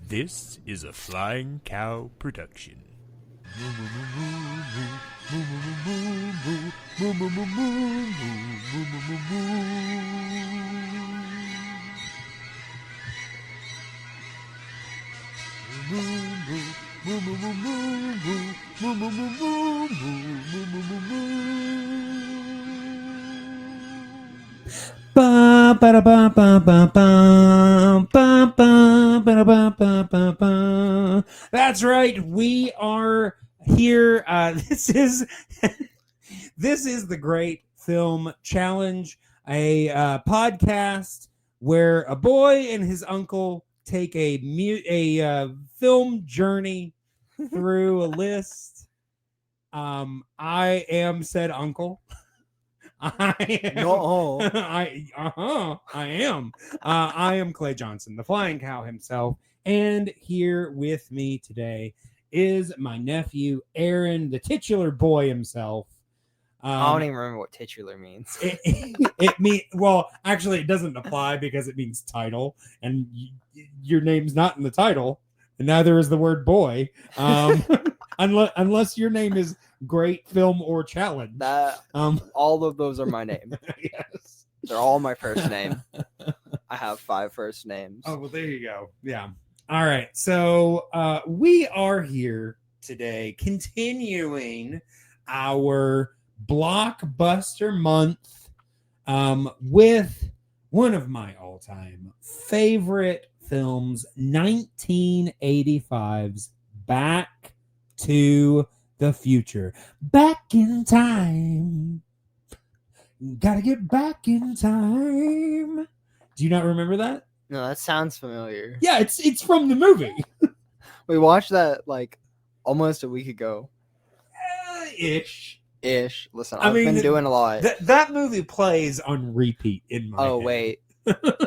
This is a Flying Cow production. Ba ba ba ba ba ba ba ba ba ba ba ba. That's right. We are here. This is the Great Film Challenge, a podcast where a boy and his uncle take a film journey through a list. I am said uncle. I am. No. I am. I am Clay Johnson, the Flying Cow himself, and here with me today is my nephew Aaron, the titular boy himself. I don't even remember what titular means. It mean well, actually, it doesn't apply because it means title, and your name's not in the title, and neither is the word boy. Unless your name is Great Film or Challenge. All of those are my name. Yes. They're all my first name. I have 5 first names. Oh, well, there you go. Yeah. All right. So we are here today continuing our blockbuster month with one of my all-time favorite films, 1985's Back to the Future. Back in time. Gotta get back in time. Do you not remember that? No, that sounds familiar. Yeah, it's from the movie. We watched that like almost a week ago. Ish. Listen, I've been doing a lot. That movie plays on repeat in my head. Wait.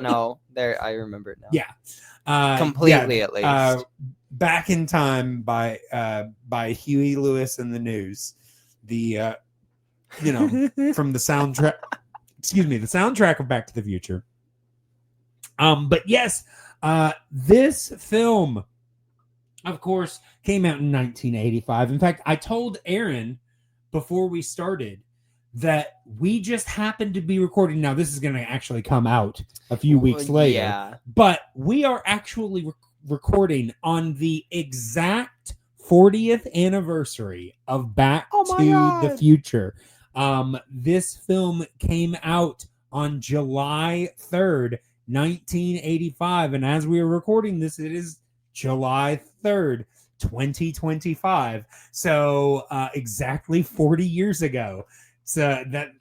No, there I remember it now. Yeah. Completely at least. Back in Time by Huey Lewis and the News. The from the soundtrack the soundtrack of Back to the Future. But yes, this film, of course, came out in 1985. In fact, I told Aaron before we started that we just happened to be recording. Now, this is going to actually come out a few weeks later. Yeah. But we are actually recording on the exact 40th anniversary of Back to the Future. This film came out on July 3rd, 1985. And as we are recording this, it is July 3rd, 2025. So exactly 40 years ago. So that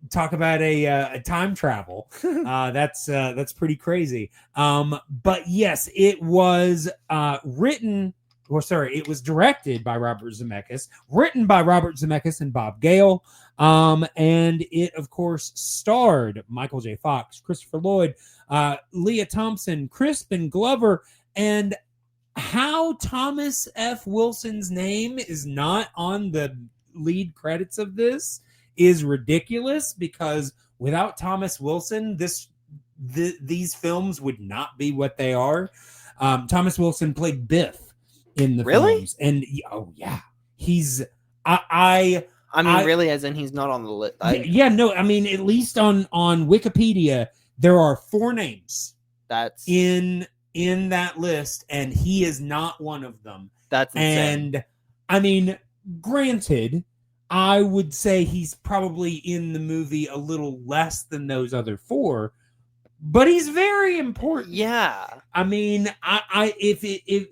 talk about a time travel. That's pretty crazy. But yes, it was it was directed by Robert Zemeckis, written by Robert Zemeckis and Bob Gale. And it, of course, starred Michael J. Fox, Christopher Lloyd, Leah Thompson, Crispin Glover, and how Thomas F. Wilson's name is not on the lead credits of this is ridiculous, because without Thomas Wilson, these films would not be what they are. Thomas Wilson played Biff in the films, and he's really, as in he's not on the list. at least on Wikipedia there are 4 names that's in that list, and he is not one of them. That's insane. And I mean, granted, I would say he's probably in the movie a little less than those other 4, but he's very important. Yeah. I mean, if it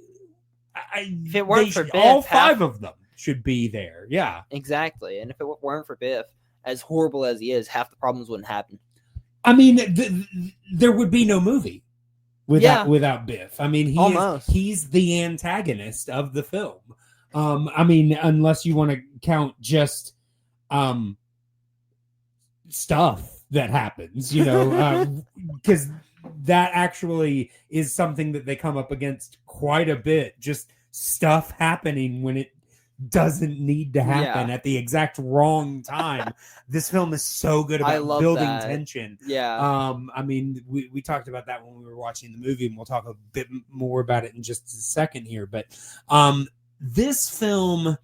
weren't for Biff, all 5 of them should be there. Yeah, exactly. And if it weren't for Biff, as horrible as he is, half the problems wouldn't happen. I mean, there would be no movie without Biff. I mean, he's the antagonist of the film. I mean, unless you want to count just stuff that happens, because that actually is something that they come up against quite a bit. Just stuff happening when it doesn't need to happen Yeah. at the exact wrong time. This film is so good I about love building that. tension. Yeah. I mean, we talked about that when we were watching the movie, and we'll talk a bit more about it in just a second here. But this film,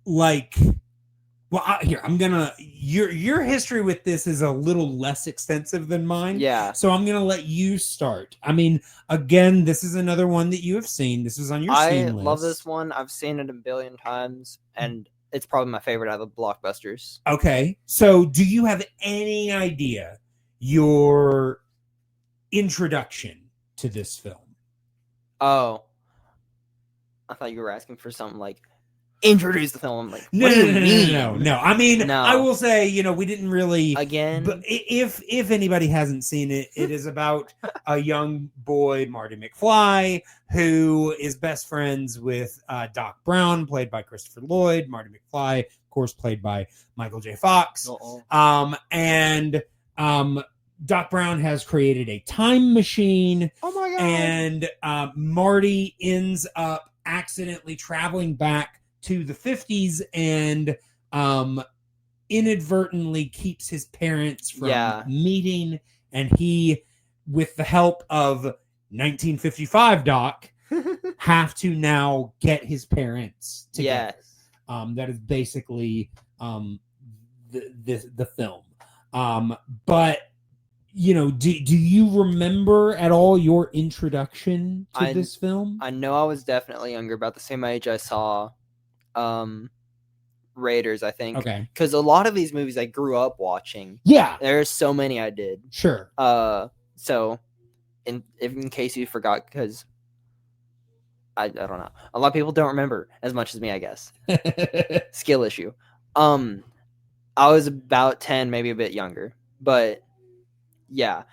like, well, I'm gonna your history with this is a little less extensive than mine. Yeah. So I'm gonna let you start. I mean, again, this is another one that you have seen. This is on your I seen love list. this one. I've seen it a billion times, and it's probably my favorite out of the blockbusters. Okay. So do you have any idea your introduction to this film? Oh, I thought you were asking for something like introduce the film. I'm like, what do you mean? No. I mean, No. I will say, we didn't really. Again, But if anybody hasn't seen it, it is about a young boy, Marty McFly, who is best friends with Doc Brown, played by Christopher Lloyd. Marty McFly, of course, played by Michael J. Fox. And Doc Brown has created a time machine. Oh my god! And Marty ends up accidentally traveling back to the 50s and inadvertently keeps his parents from meeting, and he, with the help of 1955 Doc, have to now get his parents together. Yes. That is basically the film. But do you remember at all your introduction to this film? I know I was definitely younger, about the same age I saw Raiders, I think. Okay. Because a lot of these movies I grew up watching. Yeah. There's so many I did. Sure. So in case you forgot, because I don't know. A lot of people don't remember as much as me, I guess. Skill issue. I was about 10, maybe a bit younger. But yeah.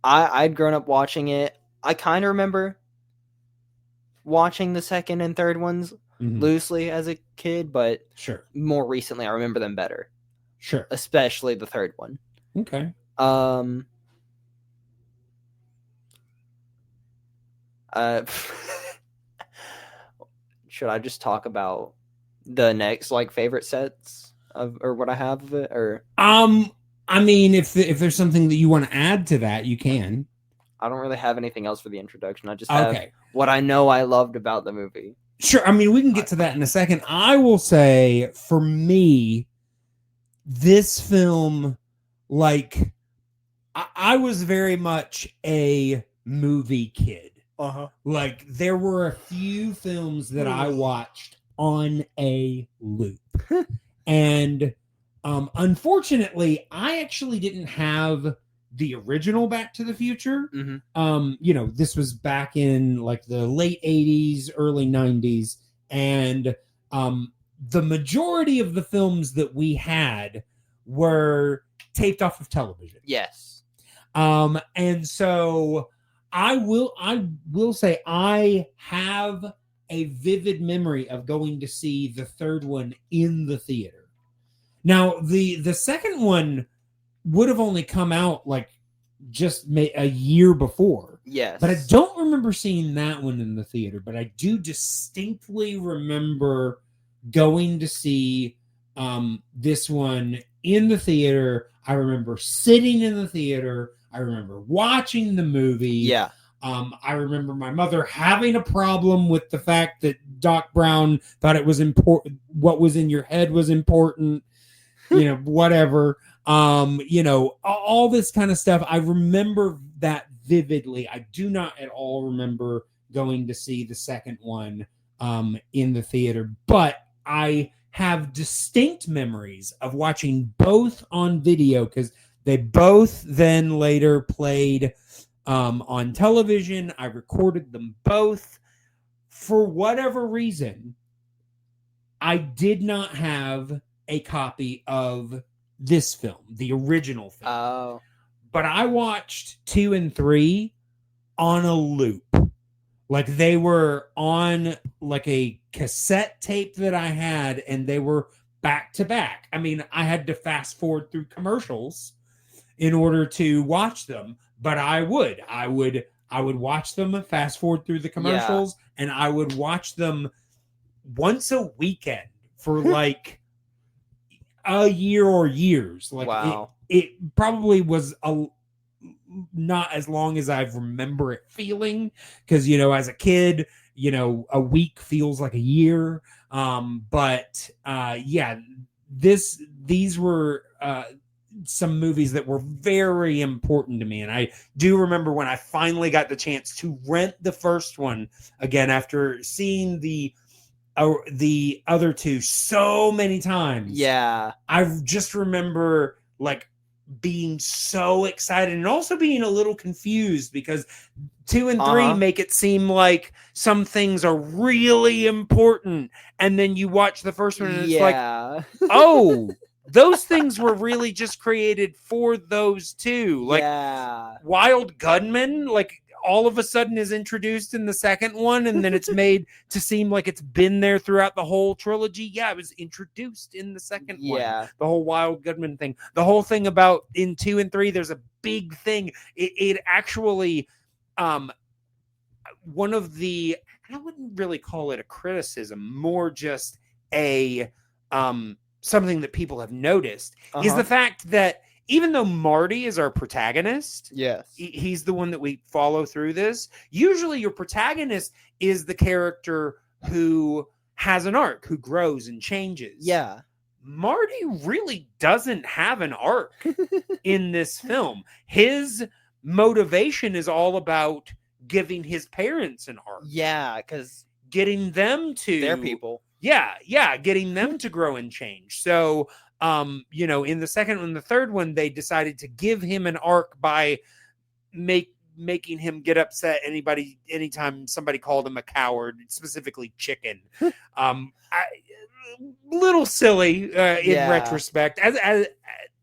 I'd grown up watching it. I kind of remember watching the second and third ones loosely as a kid, but sure, more recently I remember them better. Sure. Especially the third one. Okay. Should I just talk about the next favorite sets or what I have of it, or I mean, if there's something that you want to add to that, you can. I don't really have anything else for the introduction. I just have what I know I loved about the movie. Sure. I mean, we can get to that in a second. I will say, for me, this film, I was very much a movie kid. There were a few films that I watched on a loop. And unfortunately, I actually didn't have the original Back to the Future. This was back in the late 80s, early 90s, and the majority of the films that we had were taped off of television. Yes. And so I will say I have a vivid memory of going to see the third one in the theater. Now, the second one would have only come out just a year before. Yes. But I don't remember seeing that one in the theater, but I do distinctly remember going to see this one in the theater. I remember sitting in the theater. I remember watching the movie. Yeah. I remember my mother having a problem with the fact that Doc Brown thought it was important. What was in your head was important. Whatever. All this kind of stuff. I remember that vividly. I do not at all remember going to see the second one in the theater, but I have distinct memories of watching both on video, because they both then later played on television. I recorded them both. For whatever reason, I did not have a copy of this film, the original film. Oh. But I watched 2 and 3 on a loop. They were on a cassette tape that I had, and they were back to back. I mean, I had to fast forward through commercials in order to watch them, but I would watch them, fast forward through the commercials, and I would watch them once a weekend for like a year or years. Like Wow. it probably was not as long as I remember it feeling, because as a kid, a week feels like a year. But yeah, these were some movies that were very important to me, and I do remember when I finally got the chance to rent the first one again after seeing the other two so many times. Yeah. I just remember like being so excited and also being a little confused because 2 and 3 make it seem like some things are really important, and then you watch the first one and it's like, oh, those things were really just created for those two. Like Wild Gunman, like all of a sudden is introduced in the second one, and then it's made to seem like it's been there throughout the whole trilogy. Yeah, it was introduced in the second one. The whole Wild Gunman thing. The whole thing about in 2 and 3, there's a big thing. It actually, one of the, I wouldn't really call it a criticism, more just a something that people have noticed is the fact that even though Marty is our protagonist, he's the one that we follow through this. Usually your protagonist is the character who has an arc, who grows and changes. Yeah. Marty really doesn't have an arc in this film. His motivation is all about giving his parents an arc. Yeah, because getting them to... They're people. Yeah, getting them to grow and change. So... in the second and the third one, they decided to give him an arc by making him get upset anytime somebody called him a coward, specifically chicken. Little silly in retrospect. As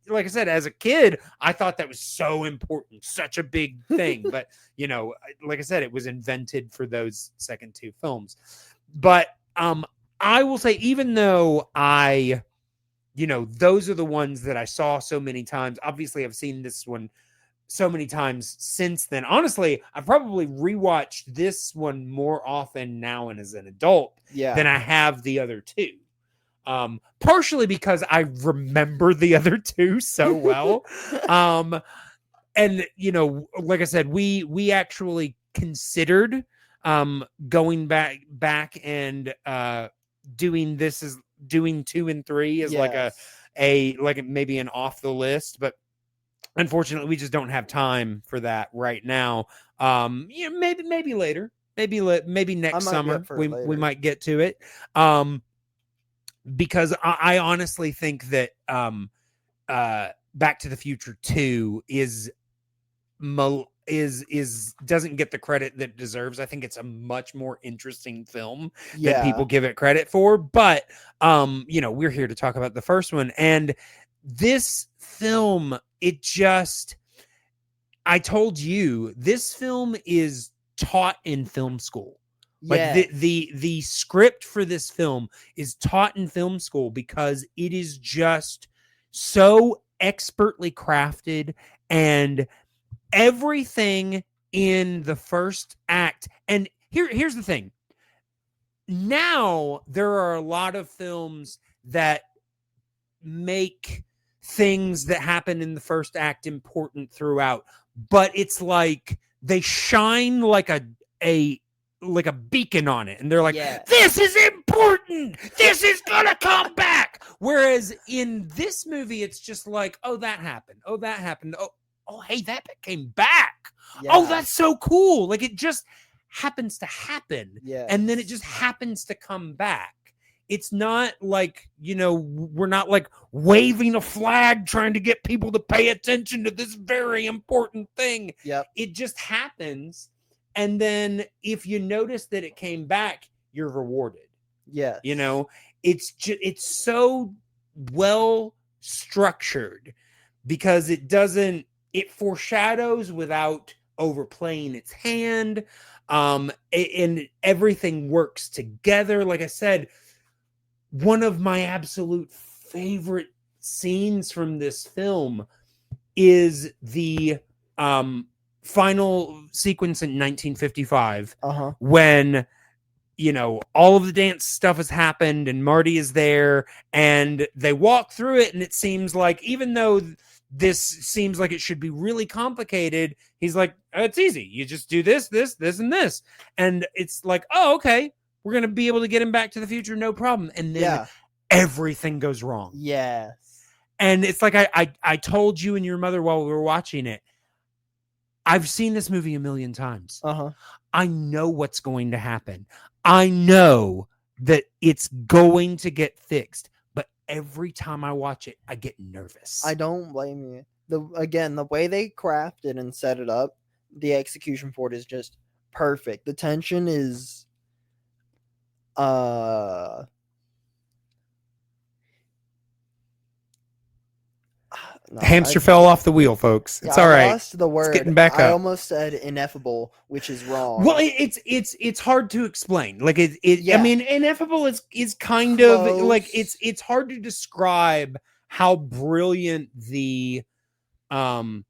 like I said, as a kid, I thought that was so important, such a big thing. But like I said, it was invented for those second two films. But I will say, even though those are the ones that I saw so many times. Obviously, I've seen this one so many times since then. Honestly, I've probably rewatched this one more often now and as an adult than I have the other two. Partially because I remember the other two so well. And, like I said, we actually considered going back and doing 2 and 3 as like maybe an off the list, but unfortunately we just don't have time for that right now. Maybe later, maybe next summer we might get to it. Because I honestly think that Back to the Future 2 doesn't get the credit that it deserves. I think it's a much more interesting film than people give it credit for. But we're here to talk about the first one, and this film, I told you, this film is taught in film school. Like the script for this film is taught in film school because it is just so expertly crafted, and everything in the first act. And here's the thing. Now there are a lot of films that make things that happen in the first act important throughout, but it's like they shine like a beacon on it, and they're like, this is important, this is gonna come back. Whereas in this movie, it's just like, oh, that happened, oh, hey, that came back. Oh, that's so cool. Like, it just happens to happen. And then it just happens to come back. It's not like, we're not like waving a flag trying to get people to pay attention to this very important thing. It just happens. And then if you notice that it came back, you're rewarded. It's so well structured because it foreshadows without overplaying its hand. And everything works together. Like I said, one of my absolute favorite scenes from this film is the final sequence in 1955 when all of the dance stuff has happened and Marty is there and they walk through it. And it seems like, even though this seems like it should be really complicated, he's like, it's easy. You just do this, and this. And it's like, oh, okay. We're going to be able to get him back to the future. No problem. And then everything goes wrong. Yes. And it's like, I told you and your mother while we were watching it, I've seen this movie a million times. I know what's going to happen. I know that it's going to get fixed. But every time I watch it, I get nervous. I don't blame you. The way they crafted and set it up, the execution for it is just perfect. The tension is the hamster fell off the wheel, folks. It's all right. I lost the word. It's getting back up. I almost said ineffable, which is wrong. Well, it's hard to explain. Like I mean, ineffable is kind of like it's hard to describe how brilliant the timeless.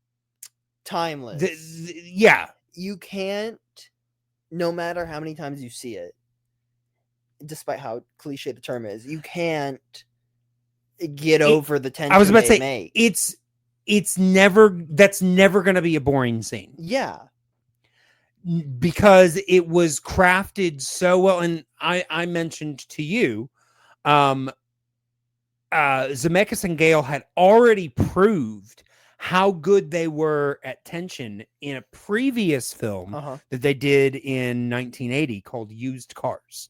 You can't, no matter how many times you see it, despite how cliche the term is, you can't get over the tension. I was about to say that's never going to be a boring scene. Yeah, because it was crafted so well. And I mentioned to you, Zemeckis and Gale had already proved how good they were at tension in a previous film that they did in 1980 called Used Cars,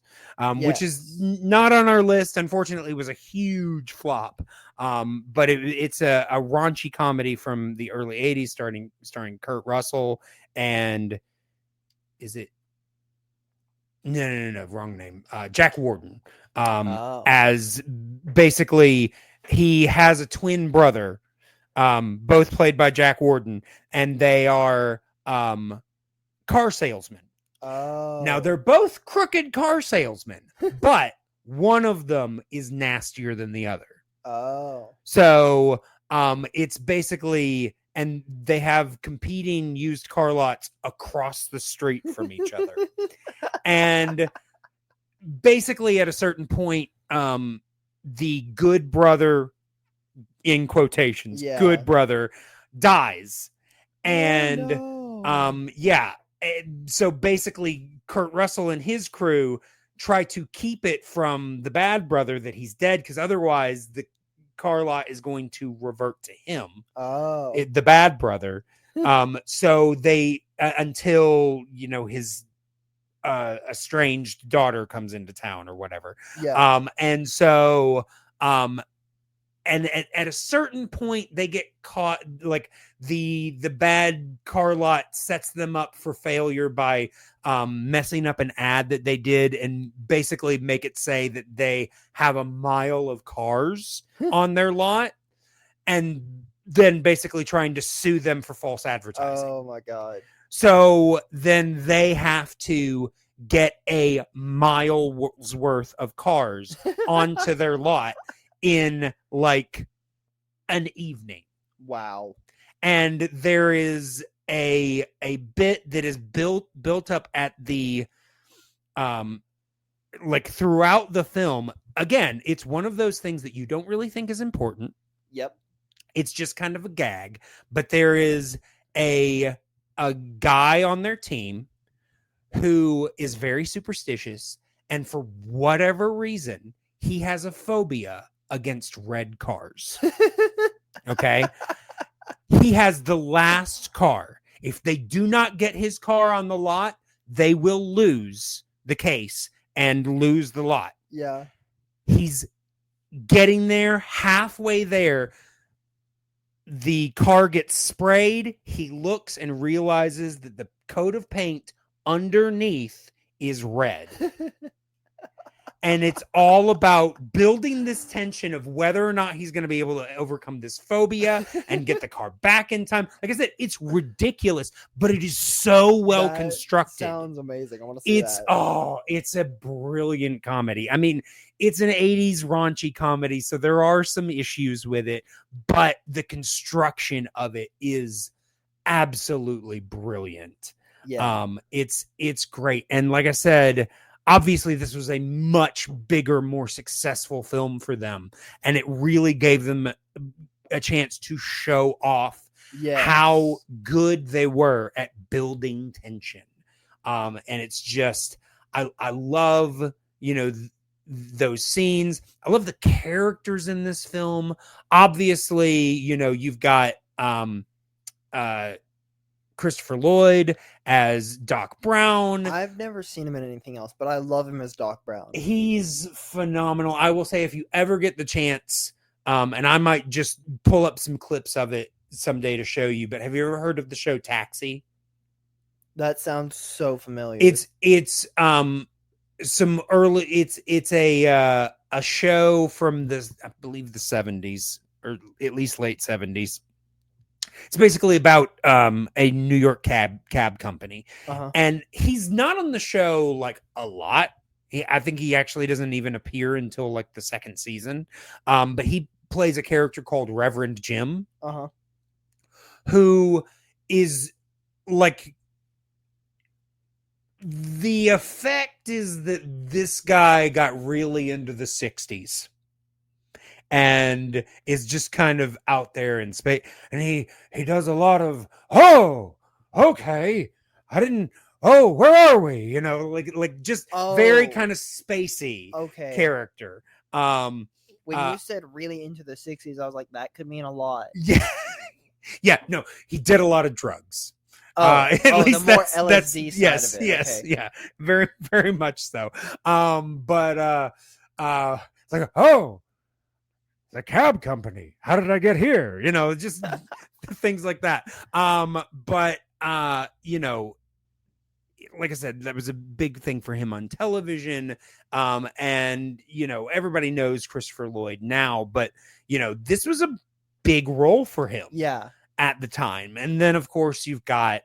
which is not on our list. Unfortunately, it was a huge flop. But it's a raunchy comedy from the early 80s starring Kurt Russell and is it? No, wrong name. Jack Warden. As basically he has a twin brother, both played by Jack Warden, and they are car salesmen. Now they're both crooked car salesmen, but one of them is nastier than the other. So it's basically, and they have competing used car lots across the street from each other. And basically at a certain point, the good brother, in quotations, good brother, dies. And so basically Kurt Russell and his crew try to keep it from the bad brother that he's dead, because otherwise the car lot is going to revert to him, the bad brother. So they until his estranged daughter comes into town or whatever. And so and at a certain point they get caught, like the bad car lot sets them up for failure by messing up an ad that they did and basically make it say that they have a mile of cars on their lot, and then basically trying to sue them for false advertising. Oh my God. So then they have to get a mile's worth of cars onto their lot in like an evening. Wow. And there is a bit that is built up at the like throughout the film. Again, it's one of those things that you don't really think is important. Yep. It's just kind of a gag, but there is a guy on their team who is very superstitious, and for whatever reason, he has a phobia against red cars. Okay? He has the last car. If they do not get his car on the lot, they will lose the case and lose the lot. Yeah. He's getting there, halfway there. The car gets sprayed. He looks and realizes that the coat of paint underneath is red. And it's all about building this tension of whether or not he's going to be able to overcome this phobia and get the car back in time. Like I said, it's ridiculous, but it is so well constructed. Sounds amazing. I want to see that. It's a brilliant comedy. I mean, it's an 80s raunchy comedy, so there are some issues with it, but the construction of it is absolutely brilliant. Yeah. It's great. And like I said, obviously this was a much bigger, more successful film for them, and it really gave them a chance to show off how good they were at building tension. And it's just, I love, those scenes. I love the characters in this film. Obviously, you've got Christopher Lloyd as Doc Brown. I've never seen him in anything else, but I love him as Doc Brown. He's phenomenal. I will say, if you ever get the chance, and I might just pull up some clips of it someday to show you, but have you ever heard of the show Taxi? That sounds so familiar. It's some early, it's a show from I believe the 70s, or at least late 70s. It's basically about a New York cab company. And he's not on the show like a lot. I think he actually doesn't even appear until like the second season. But he plays a character called Reverend Jim, who is like, the effect is that this guy got really into the 60s and is just kind of out there in space. And he does a lot of, oh, okay, I didn't, oh, where are we? Like just very kind of spacey character. When you said really into the 60s, I was like, that could mean a lot. Yeah. Yeah, no, he did a lot of drugs. At least the more LSD side yes, of it. Yes, Okay. yeah, very, very much so. But it's like, oh, the cab company. How did I get here? Just things like that. But like I said, that was a big thing for him on television. And everybody knows Christopher Lloyd now, but this was a big role for him. Yeah. At the time. And then of course you've got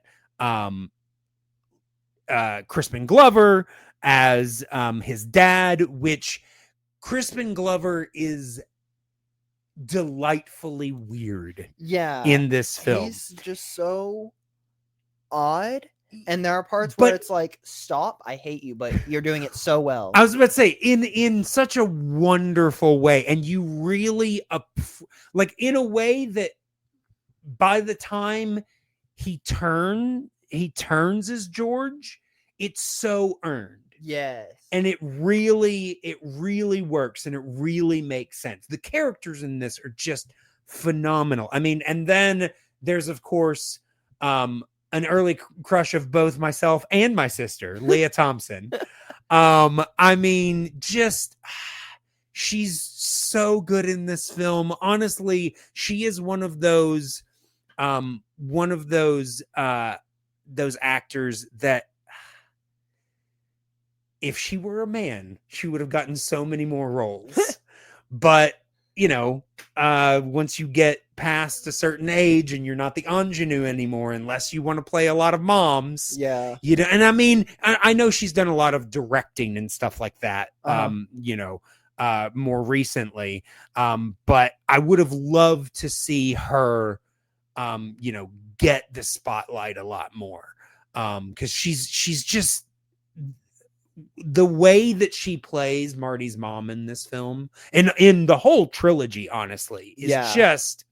Crispin Glover as his dad, which Crispin Glover is delightfully weird in this film. He's just so odd, and there are parts where it's like, stop, I hate you, but you're doing it so well. I was about to say, in such a wonderful way, and you really like, in a way that by the time he turns as George, it's so earned. Yes. And it really works, and it really makes sense. The characters in this are just phenomenal. I mean, and then there's of course an early crush of both myself and my sister, Leah Thompson. I mean, just she's so good in this film. Honestly, she is one of those actors that, if she were a man, she would have gotten so many more roles. But once you get past a certain age and you're not the ingenue anymore, unless you want to play a lot of moms, and I mean, I know she's done a lot of directing and stuff like that, more recently, but I would have loved to see her get the spotlight a lot more, because she's just, the way that she plays Marty's mom in this film, and in the whole trilogy, honestly, is just,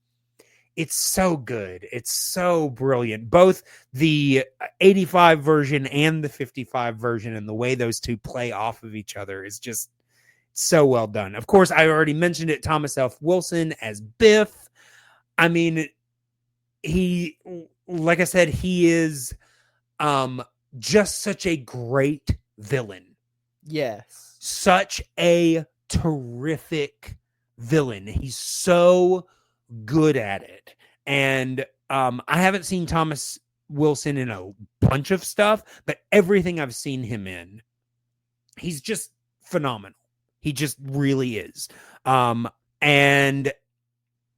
it's so good. It's so brilliant. Both the 85 version and the 55 version, and the way those two play off of each other is just so well done. Of course, I already mentioned it, Thomas F. Wilson as Biff. I mean, he, like I said, he is just such a great villain. Yes. Such a terrific villain. He's so good at it. And I haven't seen Thomas Wilson in a bunch of stuff, but everything I've seen him in, he's just phenomenal. He just really is. And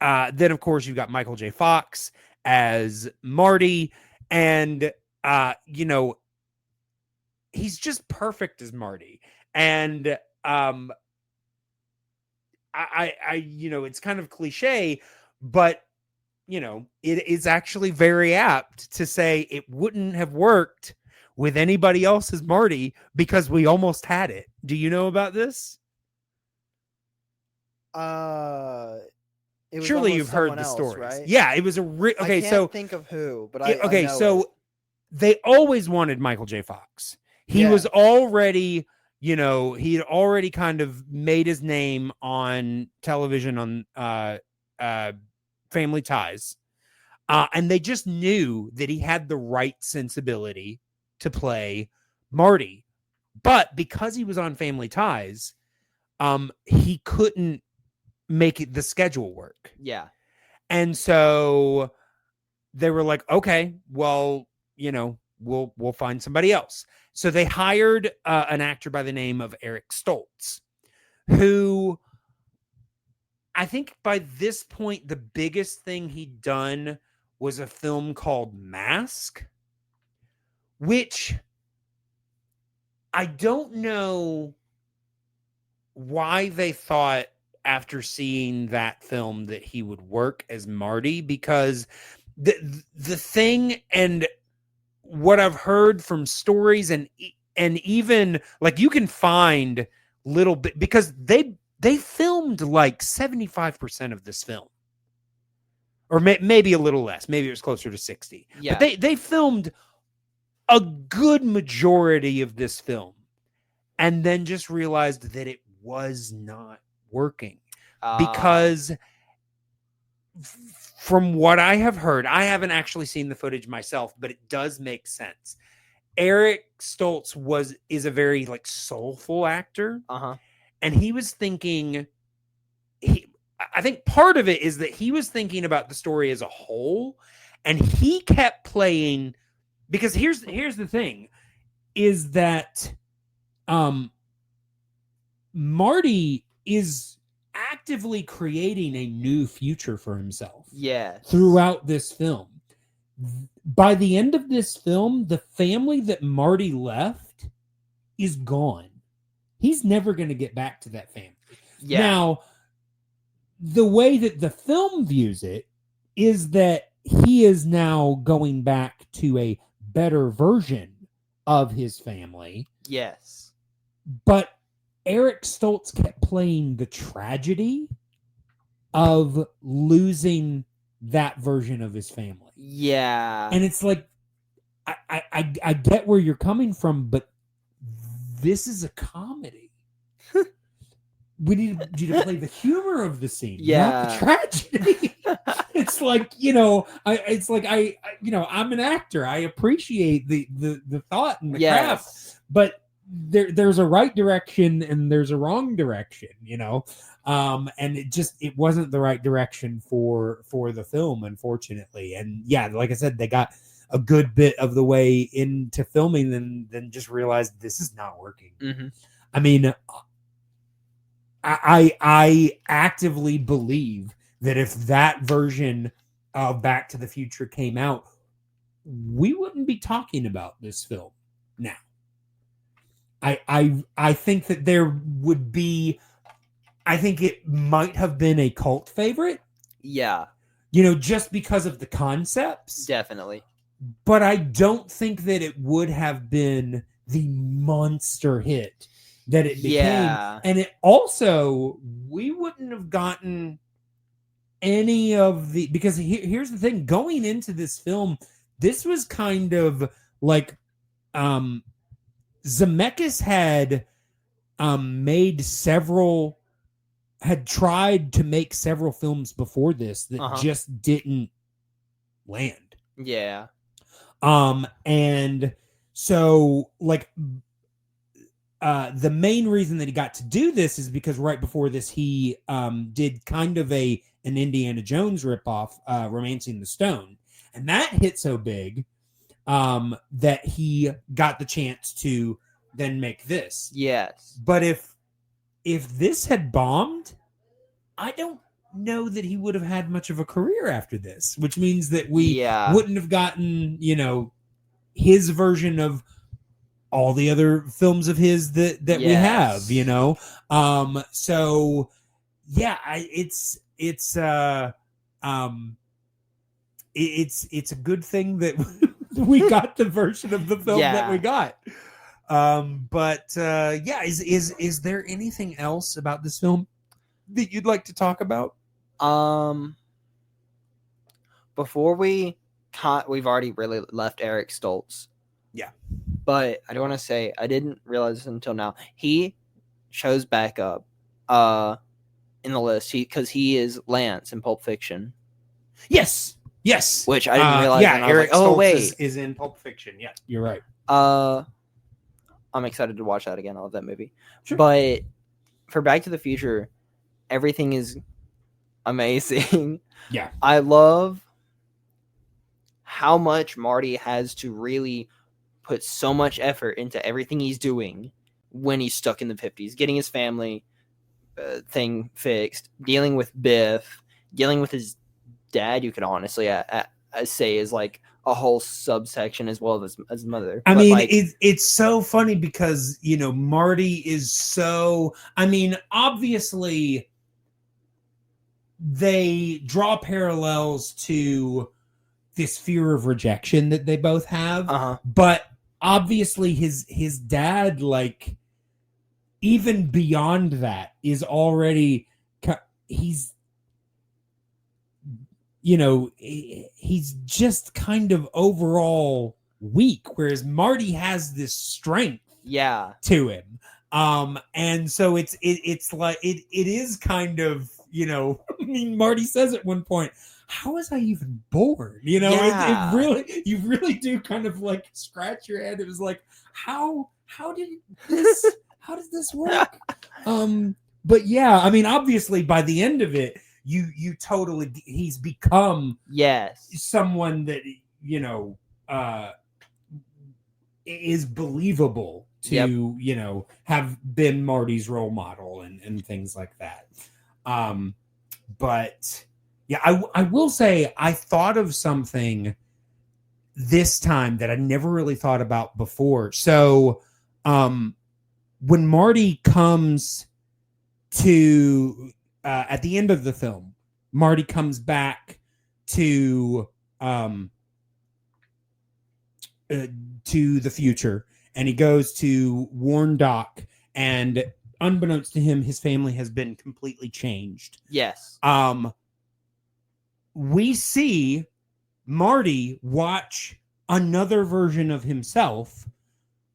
then of course you've got Michael J. Fox as Marty, and he's just perfect as Marty. And I it's kind of cliche, but it is actually very apt to say it wouldn't have worked with anybody else as Marty because we almost had it. Do you know about this? It was Surely almost you've heard someone the else, stories. right? Yeah, it was a I okay. can't So think of who, but yeah, I okay, know so it. they always wanted Michael J. Fox. He Yeah. was already, he had already kind of made his name on television on Family Ties. And they just knew that he had the right sensibility to play Marty. But because he was on Family Ties, he couldn't make the schedule work. Yeah. And so they were like, okay, well, we'll find somebody else. So they hired an actor by the name of Eric Stoltz, who I think by this point, the biggest thing he'd done was a film called Mask, which I don't know why they thought after seeing that film that he would work as Marty, because the thing and what I've heard from stories and even like you can find little bit because they filmed like 75% of this film, or maybe a little less. Maybe it was closer to 60. Yeah. But they filmed a good majority of this film and then just realized that it was not working because from what I have heard, I haven't actually seen the footage myself, but it does make sense. Eric Stoltz is a very like soulful actor. Uh-huh. And he was thinking, I think part of it is that he was thinking about the story as a whole, and he kept playing, because here's the thing, is that Marty is actively creating a new future for himself. Yes. Throughout this film. By the end of this film, the family that Marty left is gone. He's never going to get back to that family. Yeah. Now, the way that the film views it is that he is now going back to a better version of his family. Yes. But Eric Stoltz kept playing the tragedy of losing that version of his family. Yeah. And it's like, I get where you're coming from, but this is a comedy. We need you to play the humor of the scene, not the tragedy. It's like, I'm an actor. I appreciate the thought and the craft, but there's a right direction and there's a wrong direction, and it wasn't the right direction for the film, unfortunately. And yeah, like I said, they got a good bit of the way into filming and then just realized this is not working. Mm-hmm. I mean, I actively believe that if that version of Back to the Future came out, we wouldn't be talking about this film now. I think that there would be, I think it might have been a cult favorite. Yeah. Just because of the concepts. Definitely. But I don't think that it would have been the monster hit that it became. Yeah. And it also, we wouldn't have gotten any of the, because here's the thing, going into this film, this was kind of like, Zemeckis had tried to make several films before this that just didn't land. Yeah. And so like the main reason that he got to do this is because right before this he did kind of an Indiana Jones ripoff, Romancing the Stone, and that hit so big that he got the chance to then make this. Yes. But if this had bombed, I don't know that he would have had much of a career after this, which means that we wouldn't have gotten, his version of all the other films of his that we have, so yeah, it's a good thing that we got the version of the film that we Yeah. got. Yeah, is there anything else about this film that you'd like to talk about? Before we've already really left Eric Stoltz. Yeah. But I do want to say I didn't realize this until now. He shows back up in the list because he is Lance in Pulp Fiction, Yes. which I didn't realize. Yeah, and I was Eric like, oh Stoltz wait. is in Pulp Fiction. Yeah, you're right. I'm excited to watch that again. I love that movie. Sure. But for Back to the Future, everything is amazing. Yeah. I love how much Marty has to really put so much effort into everything he's doing when he's stuck in the 50s, getting his family thing fixed, dealing with Biff, dealing with his dad, you could honestly say is like a whole subsection as well as his mother. I But, mean, like, it's so funny because, Marty is so, obviously they draw parallels to this fear of rejection that they both have. uh-huh. But obviously his dad, like, even beyond that, is already he's just kind of overall weak, whereas Marty has this strength Yeah. to him. And so it's like it is kind of, Marty says at one point, how was I even born? Yeah. It really, you really do kind of like scratch your head. It was like, how did this work? But yeah, obviously by the end of it, he's become Yes. someone that, is believable to, have been Marty's role model and things like that. But yeah, I will say I thought of something this time that I never really thought about before. So, when Marty comes to, at the end of the film, Marty comes back to the future, and he goes to warn Doc, and unbeknownst to him, his family has been completely changed. Yes. We see Marty watch another version of himself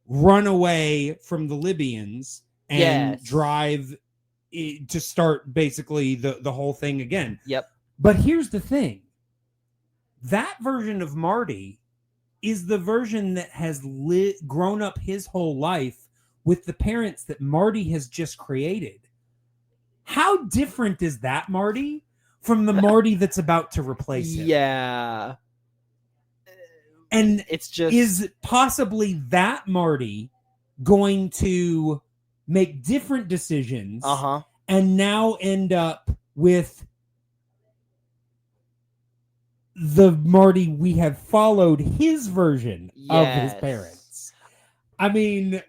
run away from the Libyans and Yes. drive to start basically the whole thing again. Yep. But here's the thing. That version of Marty is the version that has grown up his whole life with the parents that Marty has just created. How different is that Marty from the Marty that's about to replace him? Yeah. And It's just is possibly that Marty going to make different decisions uh-huh. and now end up with the Marty we have followed his version of his Yes. parents? It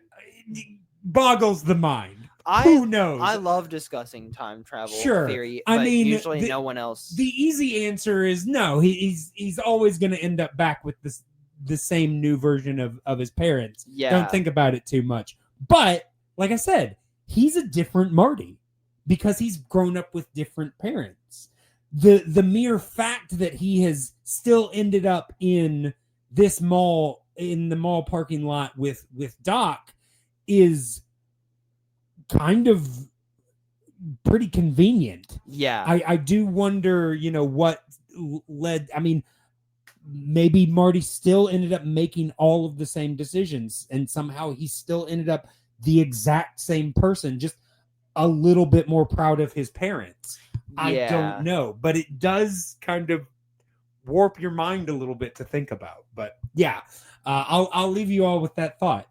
boggles the mind. I Who knows? I love discussing time travel Sure. theory, I but mean, usually no one else. The easy answer is no. He's always going to end up back with the same new version of his parents. Yeah. Don't think about it too much. But like I said, he's a different Marty because he's grown up with different parents. The mere fact that he has still ended up in this mall, in the mall parking lot with Doc, is kind of pretty convenient. Yeah. I do wonder, what led. Maybe Marty still ended up making all of the same decisions, and somehow he still ended up the exact same person, just a little bit more proud of his parents. I Yeah. don't know, but it does kind of warp your mind a little bit to think about. But yeah, I'll leave you all with that thought.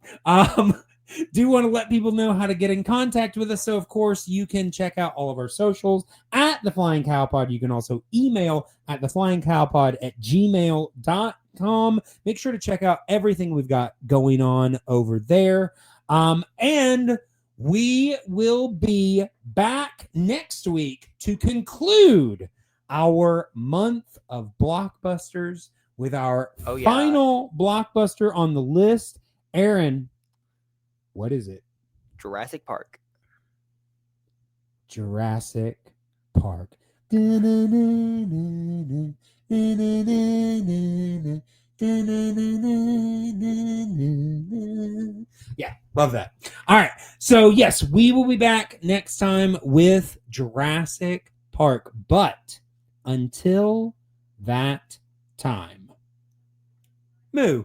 Do want to let people know how to get in contact with us. So, of course, you can check out all of our socials at The Flying Cow Pod. You can also email at theflyingcowpod@gmail.com. Make sure to check out everything we've got going on over there. And we will be back next week to conclude our month of blockbusters with our Oh, yeah. final blockbuster on the list. Aaron, what is it? Jurassic Park. Jurassic Park. Yeah, love that. All right. So, yes, we will be back next time with Jurassic Park. But until that time, moo.